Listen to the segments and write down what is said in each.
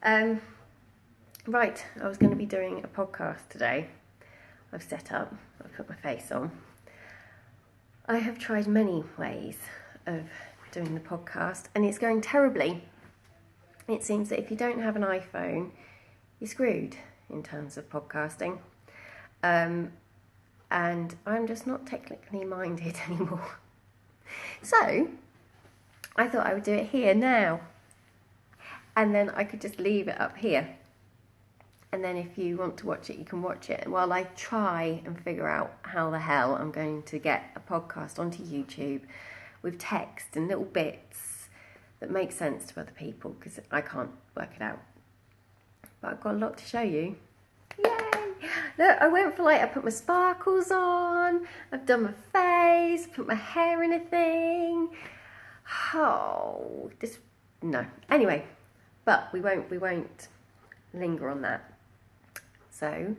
Right, I was going to be doing a podcast today. I've set up, I've put my face on. I have tried many ways of doing the podcast and it's going terribly. It seems that if you don't have an iPhone, you're screwed in terms of podcasting. And I'm just not technically minded anymore. So, I thought I would do it here now. And then I could just leave it up here. And then if you want to watch it, you can watch it while I try and figure out how the hell I'm going to get a podcast onto YouTube with text and little bits that make sense to other people, because I can't work it out. But I've got a lot to show you. Yay! Look, I went for I put my sparkles on, I've done my face, put my hair in a thing. Oh, no. Anyway, but we won't linger on that. So,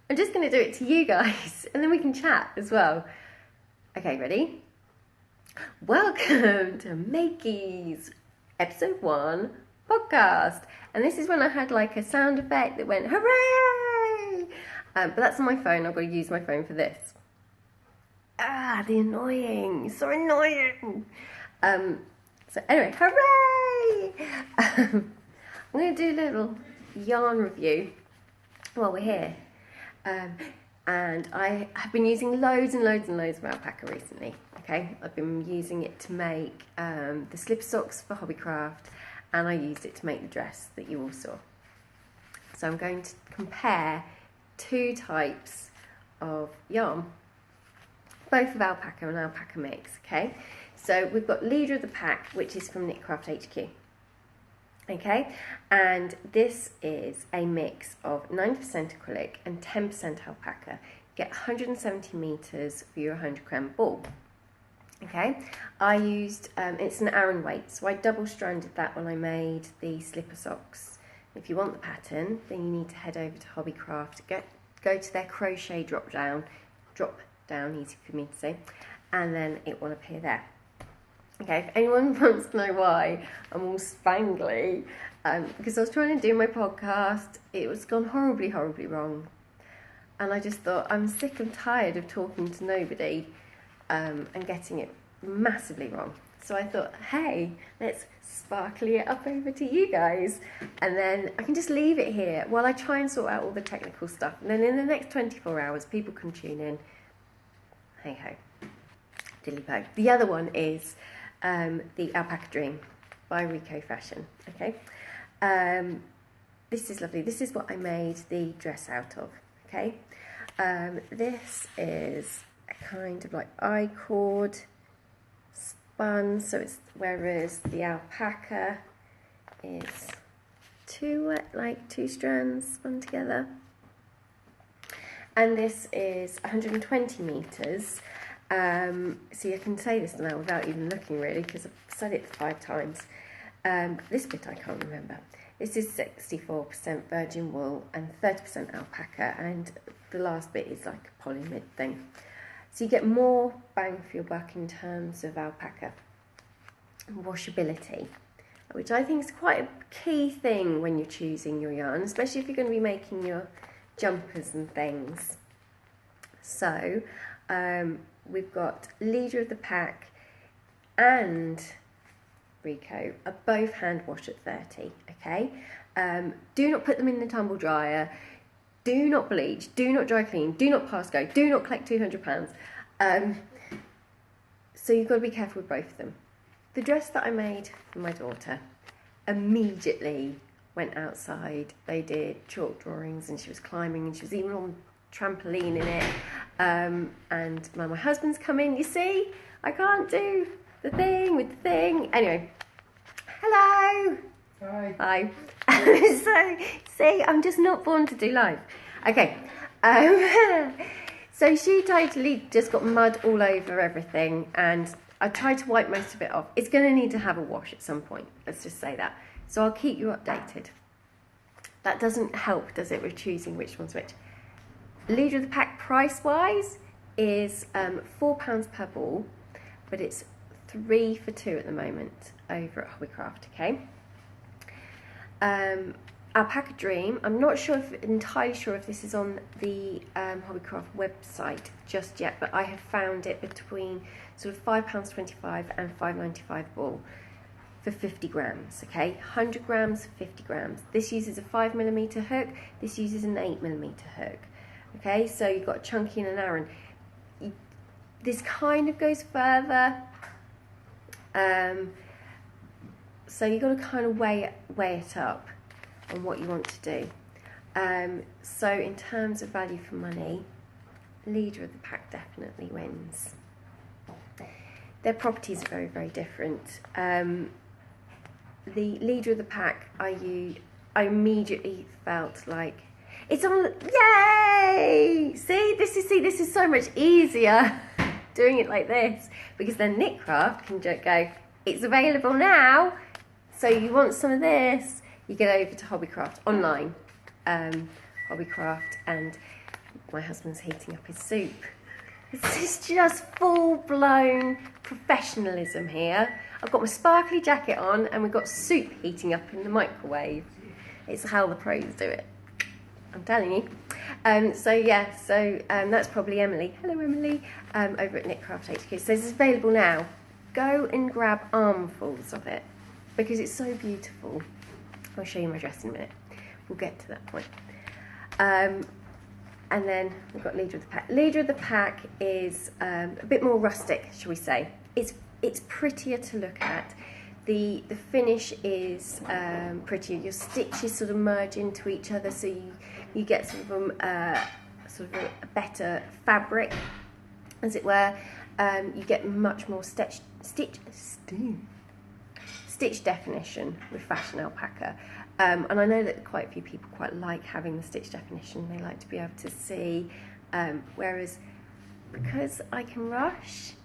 I'm just going to do it to you guys, and then we can chat as well. Okay, ready? Welcome to MAKE.E's episode 1 podcast. And this is when I had a sound effect that went, hooray! But that's on my phone. I've got to use my phone for this. The annoying, so annoying. So anyway, hooray! I'm going to do a little yarn review while we're here. And I have been using loads and loads and loads of alpaca recently. Okay, I've been using it to make the slip socks for Hobbycraft, and I used it to make the dress that you all saw. So I'm going to compare two types of yarn, both of alpaca and alpaca mix. Okay, so we've got leader of the pack, which is from Knitcraft HQ. Okay, and this is a mix of 90% acrylic and 10% alpaca. You get 170 meters for your 100 gram ball. Okay, I used, it's an Aran weight, so I double stranded that when I made the slipper socks. If you want the pattern, then you need to head over to Hobbycraft, go to their crochet drop down, easy for me to say, and then it will appear there. Okay, if anyone wants to know why I'm all spangly, because I was trying to do my podcast, it was gone horribly, horribly wrong. And I just thought, I'm sick and tired of talking to nobody and getting it massively wrong. So I thought, hey, let's sparkly it up over to you guys. And then I can just leave it here while I try and sort out all the technical stuff. And then in the next 24 hours, people can tune in. Hey ho, dilly po. The other one is the Alpaca Dream by Rico Fashion. Okay, this is lovely. This is what I made the dress out of. Okay, this is a kind of I-cord spun, so it's, whereas the alpaca is two strands spun together, and this is 120 meters. So you can say this now without even looking, really, because I've said it 5 times. This bit I can't remember. This is 64% virgin wool and 30% alpaca, and the last bit is like a polymid thing. So you get more bang for your buck in terms of alpaca. Washability, which I think is quite a key thing when you're choosing your yarn, especially if you're going to be making your jumpers and things. So, we've got leader of the pack and Rico are both hand wash at 30, okay? Do not put them in the tumble dryer, do not bleach, do not dry clean, do not pass go, do not collect £200. So you've got to be careful with both of them. The dress that I made for my daughter immediately went outside. They did chalk drawings and she was climbing and she was even on trampoline in it. And my husband's come in, you see, I can't do the thing with the thing. Anyway, hello. Hi. So, see, I'm just not born to do live. Okay. So she totally just got mud all over everything, and I tried to wipe most of it off. It's going to need to have a wash at some point, let's just say that. So I'll keep you updated. That doesn't help, does it, with choosing which one's which? Leader of the pack price-wise is £4 per ball, but it's 3 for 2 at the moment over at Hobbycraft, okay? Alpaca Dream. I'm not entirely sure if this is on the Hobbycraft website just yet, but I have found it between sort of £5.25 and £5.95 ball for 50 grams. Okay, 100 grams, 50 grams. This uses a 5mm hook. This uses an 8mm hook. Okay, so you've got a chunky and an Aran. This kind of goes further. So you've got to kind of weigh it up on what you want to do. So in terms of value for money, leader of the pack definitely wins. Their properties are very, very different. The leader of the pack I immediately felt like it's on. Yay! See, this is so much easier doing it like this, because then Knitcraft can just go, it's available now. So you want some of this, you get over to Hobbycraft online, Hobbycraft, and my husband's heating up his soup. This is just full-blown professionalism here. I've got my sparkly jacket on and we've got soup heating up in the microwave. It's how the pros do it, I'm telling you. So that's probably Emily. Hello Emily, over at Knitcraft HQ. So this is available now. Go and grab armfuls of it because it's so beautiful. I'll show you my dress in a minute. We'll get to that point. And then we've got leader of the pack. Leader of the pack is a bit more rustic, shall we say. It's prettier to look at. The finish is prettier. Your stitches sort of merge into each other, so you get sort of a better fabric, as it were. You get much more stitch definition with fashion alpaca. And I know that quite a few people quite like having the stitch definition. They like to be able to see, whereas because I can rush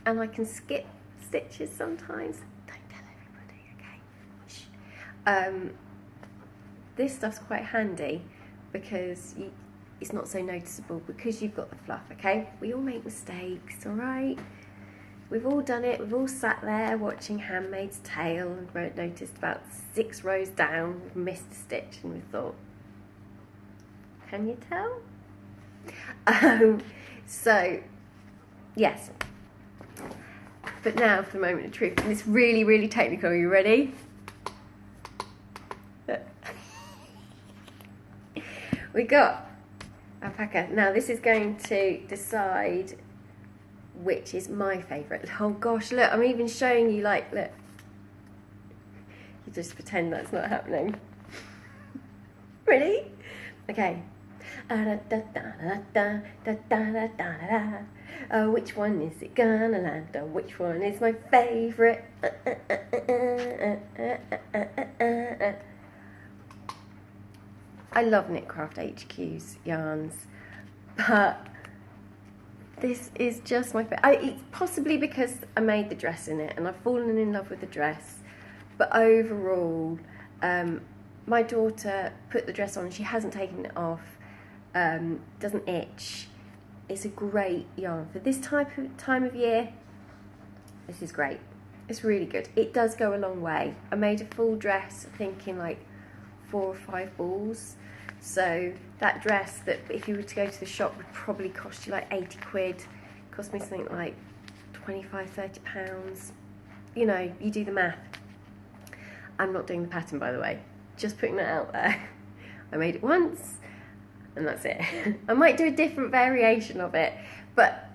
and I can skip stitches sometimes, don't tell everybody, okay? This stuff's quite handy because it's not so noticeable because you've got the fluff, okay? We all make mistakes, all right? We've all done it. We've all sat there watching Handmaid's Tale and noticed about 6 rows down we've missed a stitch and we thought, can you tell? So, yes. But now for the moment of truth. And it's really, really technical. Are you ready? We got alpaca. Now this is going to decide which is my favourite. Oh gosh, look, I'm even showing you, like, look. You just pretend that's not happening. Ready? Okay. Which one is it gonna land on? Which one is my favourite? I love Knitcraft HQ's yarns, but this is just my favourite. It's possibly because I made the dress in it and I've fallen in love with the dress, but overall, my daughter put the dress on, she hasn't taken it off, doesn't itch. It's a great yarn for this time of year. This is great. It's really good. It does go a long way. I made a full dress thinking like 4 or 5 balls. So that dress that if you were to go to the shop would probably cost you like 80 quid, cost me something like 25, 30 pounds. You know, you do the math. I'm not doing the pattern, by the way, just putting that out there. I made it once and that's it. I might do a different variation of it, but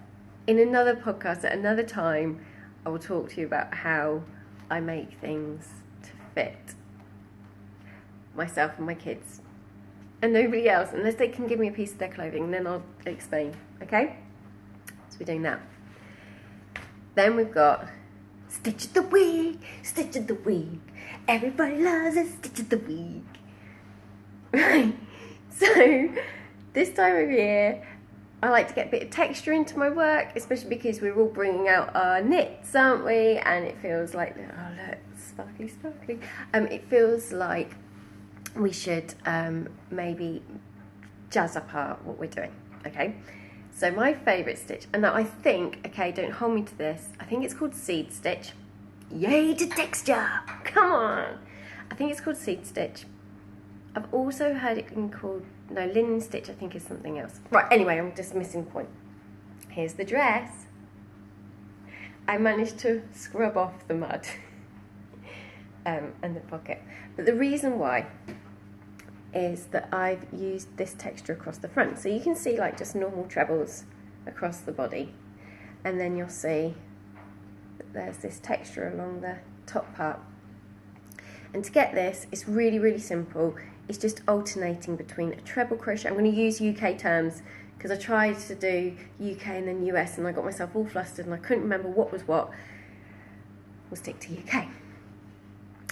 in another podcast at another time, I will talk to you about how I make things to fit myself and my kids and nobody else, unless they can give me a piece of their clothing, and then I'll explain, okay? So we're doing that. Then we've got Stitch of the Week, Stitch of the Week. Everybody loves a Stitch of the Week. Right, so this time of year, I like to get a bit of texture into my work, especially because we're all bringing out our knits, aren't we? And it feels like, oh look, sparkly, sparkly. It feels like we should maybe jazz up what we're doing, okay? So my favourite stitch, and now I think, okay, don't hold me to this, I think it's called Seed Stitch. Yay to texture, come on. I think it's called Seed Stitch. I've also heard it being called, no, linen stitch I think is something else. Right, anyway, I'm just missing the point. Here's the dress. I managed to scrub off the mud and the pocket. But the reason why is that I've used this texture across the front. So you can see like just normal trebles across the body. And then you'll see that there's this texture along the top part. And to get this, it's really, really simple. It's just alternating between a treble crochet. I'm going to use UK terms because I tried to do UK and then US and I got myself all flustered and I couldn't remember what was what. We'll stick to UK.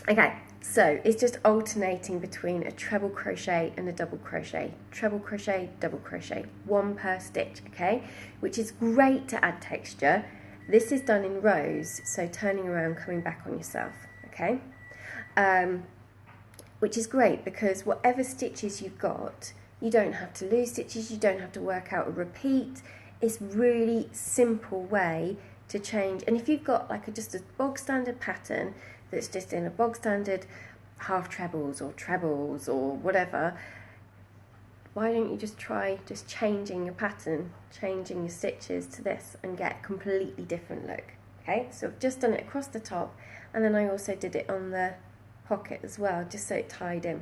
Okay, so it's just alternating between a treble crochet and a double crochet. Treble crochet, double crochet, one per stitch, okay? Which is great to add texture. This is done in rows, so turning around, coming back on yourself, okay? Which is great because whatever stitches you've got, you don't have to lose stitches, you don't have to work out a repeat. It's really simple way to change. And if you've got like just a bog standard pattern that's just in a bog standard half trebles or whatever, why don't you just try just changing your pattern, changing your stitches to this and get a completely different look. Okay, so I've just done it across the top and then I also did it on the pocket as well, just so it tied in.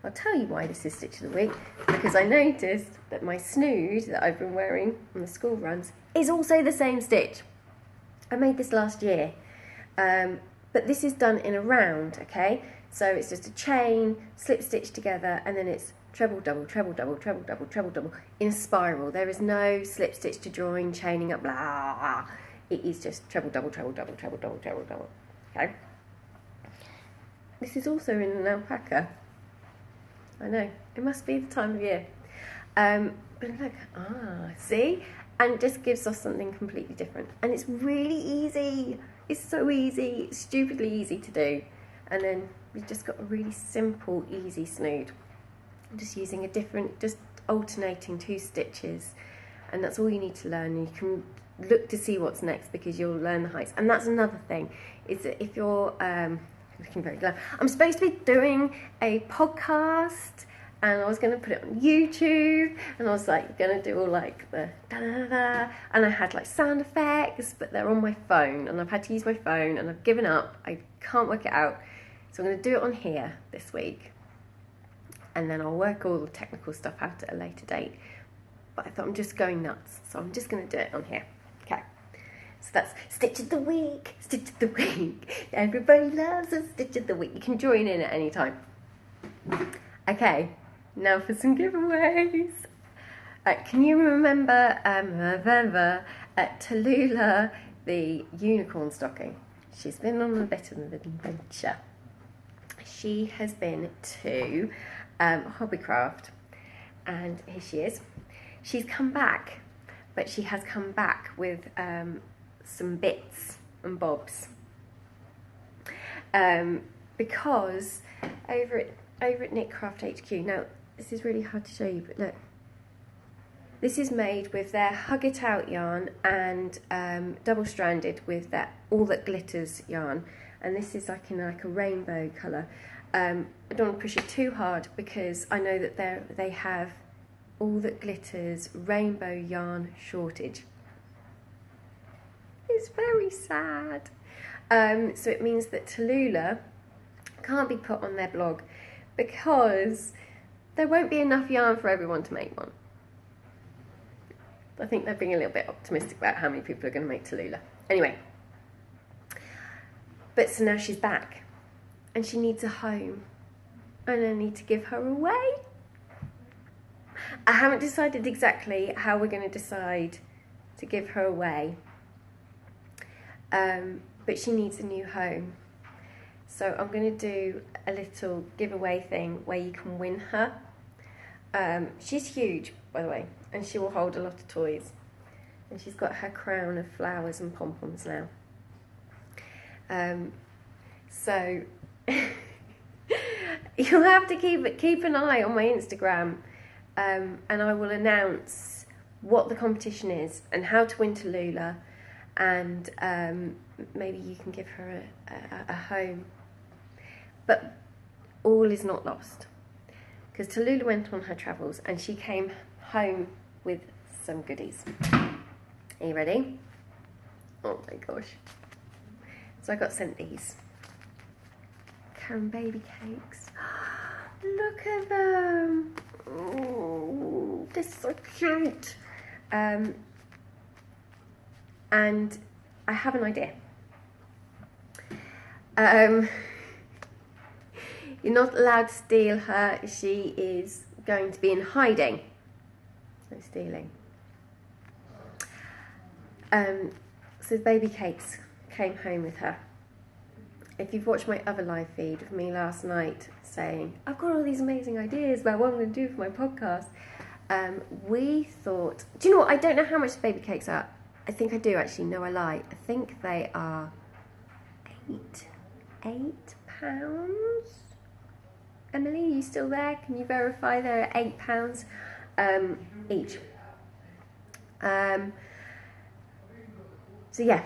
I'll tell you why this is Stitch of the Week, because I noticed that my snood that I've been wearing on the school runs is also the same stitch. I made this last year, but this is done in a round, okay? So it's just a chain, slip stitch together, and then it's treble, double, treble, double, treble, double, treble, double, in a spiral. There is no slip stitch to join, chaining up, blah, blah, blah. It is just treble, double, treble, double, treble, double, treble, double, okay? This is also in an alpaca. I know, it must be the time of year. But look, see? And it just gives us something completely different. And it's really easy. It's so easy, it's stupidly easy to do. And then we've just got a really simple, easy snood. I'm just using a different, just alternating 2 stitches. And that's all you need to learn. You can look to see what's next because you'll learn the heights. And that's another thing, is that if you're, looking very glad. I'm supposed to be doing a podcast and I was going to put it on YouTube and I was like going to do all like the da da da and I had like sound effects, but they're on my phone and I've had to use my phone and I've given up. I can't work it out. So I'm going to do it on here this week and then I'll work all the technical stuff out at a later date. But I thought I'm just going nuts, so I'm just going to do it on here. Okay. So that's Stitch of the Week, Stitch of the Week. Everybody loves a Stitch of the Week. You can join in at any time. Okay, now for some giveaways. Can you remember Tallulah, the unicorn stocking? She's been on a bit of an adventure. She has been to Hobbycraft, and here she is. She's come back, but she has come back with some bits and bobs because over at Knit Craft HQ, now this is really hard to show you, but look, this is made with their Hug It Out yarn and double stranded with that All That Glitters yarn, and this is like in like a rainbow colour. I don't want to push it too hard because I know that they have All That Glitters rainbow yarn shortage. It's very sad. So it means that Tallulah can't be put on their blog because there won't be enough yarn for everyone to make one. I think they're being a little bit optimistic about how many people are going to make Tallulah. Anyway, but so now she's back and she needs a home and I need to give her away. I haven't decided exactly how we're going to decide to give her away. But she needs a new home. So I'm going to do a little giveaway thing where you can win her. She's huge, by the way, and she will hold a lot of toys. And she's got her crown of flowers and pom-poms now. So you'll have to keep an eye on my Instagram, and I will announce what the competition is and how to win Tallulah. And maybe you can give her a home. But all is not lost. because Tallulah went on her travels and she came home with some goodies. Are you ready? Oh my gosh. So I got sent these Karen baby cakes. Look at them. Oh, they're so cute. And I have an idea. You're not allowed to steal her. She is going to be in hiding. No stealing. So baby cakes came home with her. If you've watched my other live feed of me last night saying, I've got all these amazing ideas about what I'm going to do for my podcast, we thought, do you know what? I don't know how much the baby cakes are. I think I do actually. No, I lie. I think they are £8. Emily, are you still there? Can you verify they're £8 each? So yeah,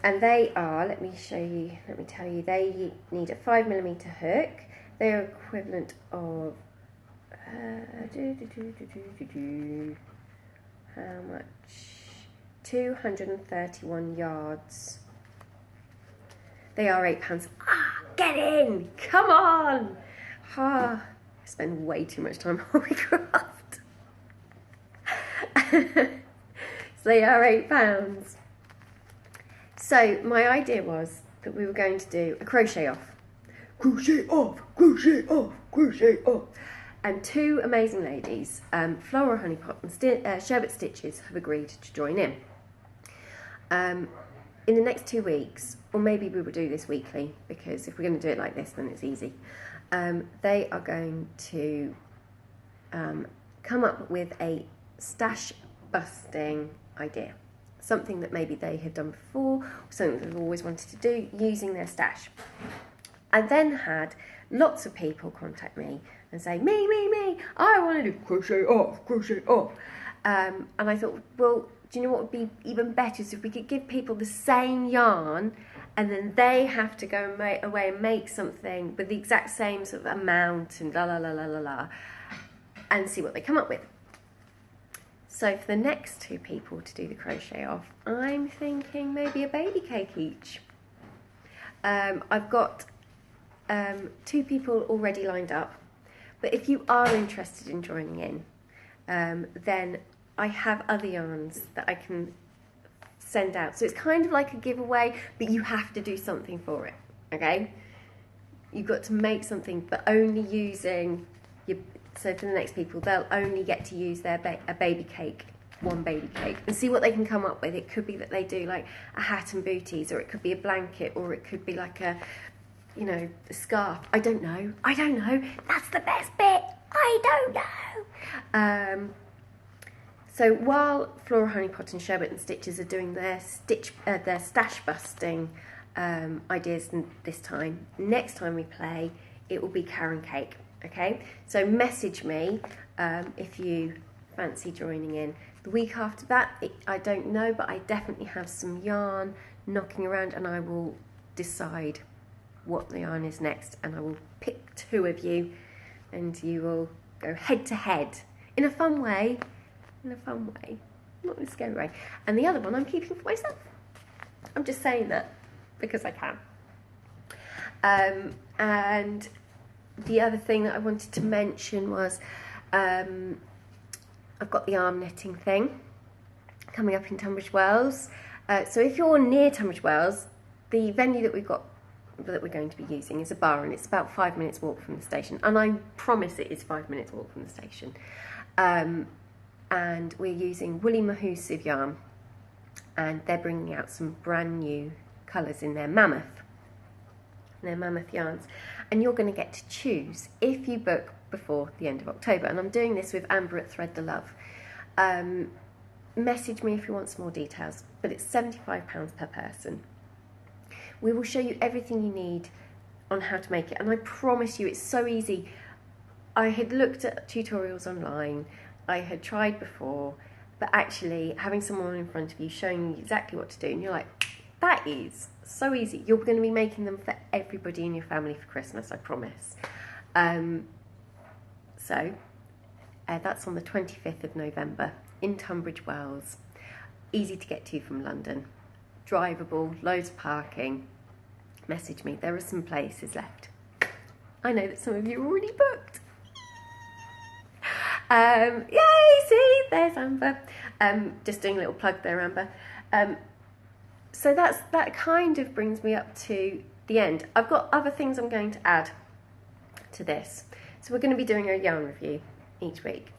and they are, let me tell you, they need a 5mm hook. They are equivalent of, how much? 231 yards. They are £8. Get in! Come on! I spend way too much time on craft. So they are £8. So my idea was that we were going to do a crochet off. Crochet off, crochet off, crochet off. And two amazing ladies, Flora Honeypot and Sherbet Stitches, have agreed to join in. In the next 2 weeks, or maybe we will do this weekly, because if we're going to do it like this, then it's easy. They are going to come up with a stash busting idea. Something that maybe they have done before, or something they've always wanted to do, using their stash. I then had lots of people contact me and say, me, I want to do crochet off, crochet off. And I thought, well, do you know what would be even better is if we could give people the same yarn and then they have to go away and make something with the exact same sort of amount and and see what they come up with. So for the next two people to do the crochet off, I'm thinking maybe a baby cake each. I've got 2 people already lined up, but if you are interested in joining in, then I have other yarns that I can send out. So it's kind of like a giveaway, but you have to do something for it, okay? You've got to make something, but only using your... So for the next people, they'll only get to use their a baby cake, one baby cake, and see what they can come up with. It could be that they do like a hat and booties, or it could be a blanket, or it could be like a, you know, a scarf. I don't know. That's the best bit. I don't know. So while Flora Honeypot and Sherbet and Stitches are doing their stash busting ideas this time, next time we play, it will be Karen Cake. Okay, so message me if you fancy joining in. The week after that, I don't know, but I definitely have some yarn knocking around, and I will decide what the yarn is next, and I will pick 2 of you, and you will go head to head in a fun way. Not in a scary way. And the other one I'm keeping for myself. I'm just saying that because I can. And the other thing that I wanted to mention was I've got the arm knitting thing coming up in Tunbridge Wells. So if you're near Tunbridge Wells, the venue that we're going to be using is a bar, and it's about 5 minutes walk from the station. And I promise it is 5 minutes walk from the station. And we're using Woolly Mahoosuv yarn, and they're bringing out some brand new colours in their mammoth yarns, and you're going to get to choose if you book before the end of October. And I'm doing this with Amber at Thread the Love. Message me if you want some more details, but it's £75 per person. We will show you everything you need on how to make it, and I promise you it's so easy. I had looked at tutorials online, I had tried before, but actually having someone in front of you showing you exactly what to do, and you're like, that is so easy. You're going to be making them for everybody in your family for Christmas, I promise. So So that's on the 25th of November in Tunbridge Wells. Easy to get to from London. Drivable, loads of parking. Message me, there are some places left. I know that some of you are already booked. Yay, see, there's Amber. Just doing a little plug there, Amber. So that kind of brings me up to the end. I've got other things I'm going to add to this. So we're going to be doing a yarn review each week,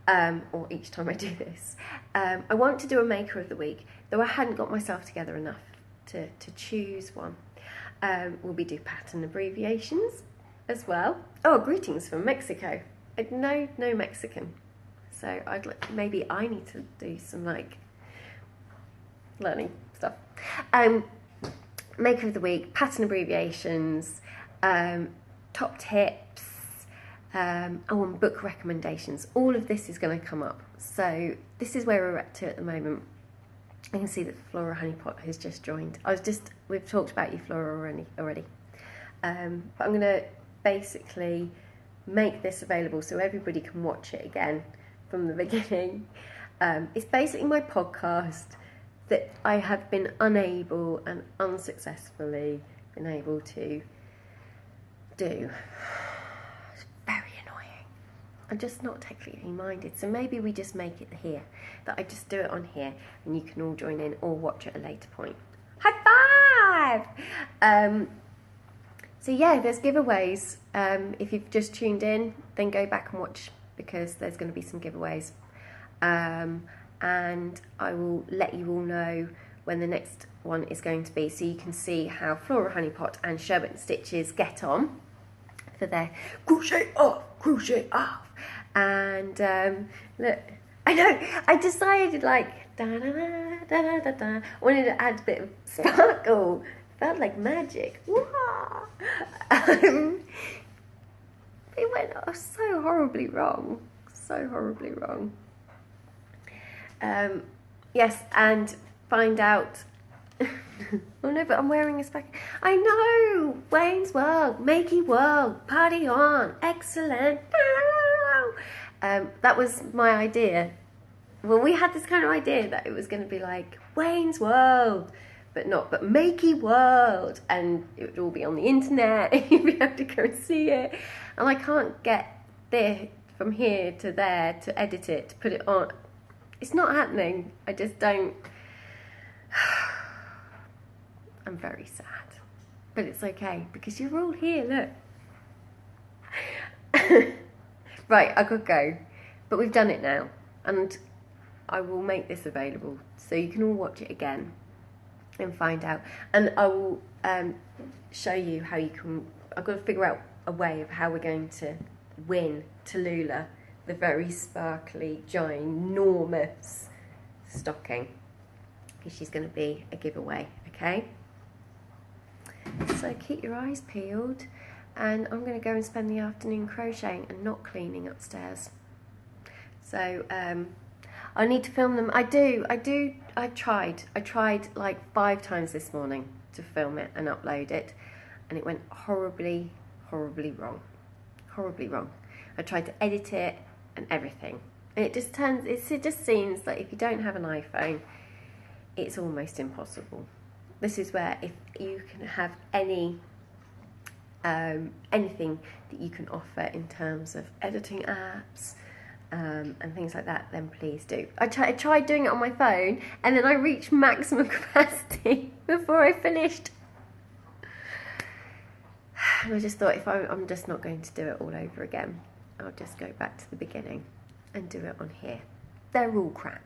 or each time I do this. I want to do a maker of the week, though I hadn't got myself together enough to choose one. We'll be doing pattern abbreviations as well. Oh, greetings from Mexico. No Mexican, so maybe I need to do some like learning stuff. Maker of the week, pattern abbreviations, top tips, and book recommendations. All of this is going to come up. So this is where we're up to at the moment. I can see that Flora Honeypot has just joined. We've talked about you, Flora, already. But I'm going to basically make this available so everybody can watch it again from the beginning. It's basically my podcast that I have been unable and unsuccessfully been able to do. It's very annoying. I'm just not technically minded, so maybe we just make it here, that I just do it on here and you can all join in or watch at a later point. High five! So yeah, there's giveaways. If you've just tuned in, then go back and watch, because there's going to be some giveaways. And I will let you all know when the next one is going to be, so you can see how Flora Honeypot and Sherbet and Stitches get on for their crochet-off, crochet-off. And look, I know, I decided like, da-da-da-da-da-da, wanted to add a bit of sparkle. Felt like magic. Wah! It went so horribly wrong. So horribly wrong. Yes, and find out. Oh no, but I'm wearing a spec. I know! Wayne's World, MAKE.E World, party on, excellent. That was my idea. Well, we had this kind of idea that it was going to be like Wayne's World, but MAKE.E World, and it would all be on the internet, and you'd be able to go and see it. And I can't get there from here to there to edit it, to put it on. It's not happening. I just don't. I'm very sad, but it's okay because you're all here. Look. Right, I could go, but we've done it now, and I will make this available so you can all watch it again and find out. And I will show you how you can. I've got to figure out a way of how we're going to win Tallulah the very sparkly, ginormous stocking, because she's going to be a giveaway. Okay. So keep your eyes peeled, and I'm going to go and spend the afternoon crocheting and not cleaning upstairs. So I need to film them. I tried like 5 times this morning to film it and upload it, and it went horribly wrong. I tried to edit it and everything, and it just seems like if you don't have an iPhone, it's almost impossible. This is where if you can have anything that you can offer in terms of editing apps and things like that, then please do. I tried doing it on my phone, and then I reached maximum capacity before I finished. And I just thought, if I'm just not going to do it all over again, I'll just go back to the beginning and do it on here. They're all crap.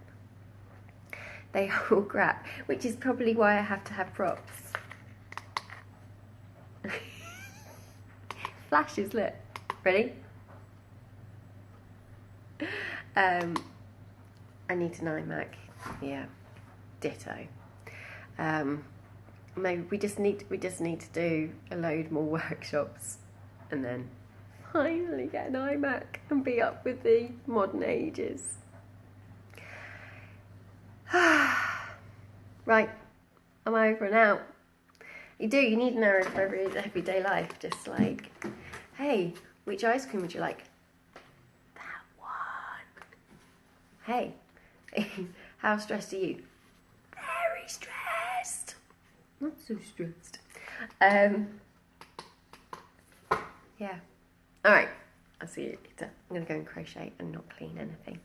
They are all crap, which is probably why I have to have props. Flashes, look. Ready? I need an iMac. Yeah, ditto. Maybe we just need to do a load more workshops, and then finally get an iMac and be up with the modern ages. Right, I'm over and out. You need an hour for everyday life. Just like, hey, which ice cream would you like? hey, how stressed are you? Very stressed. Not so stressed. Yeah. Alright, I'll see you later. I'm going to go and crochet and not clean anything.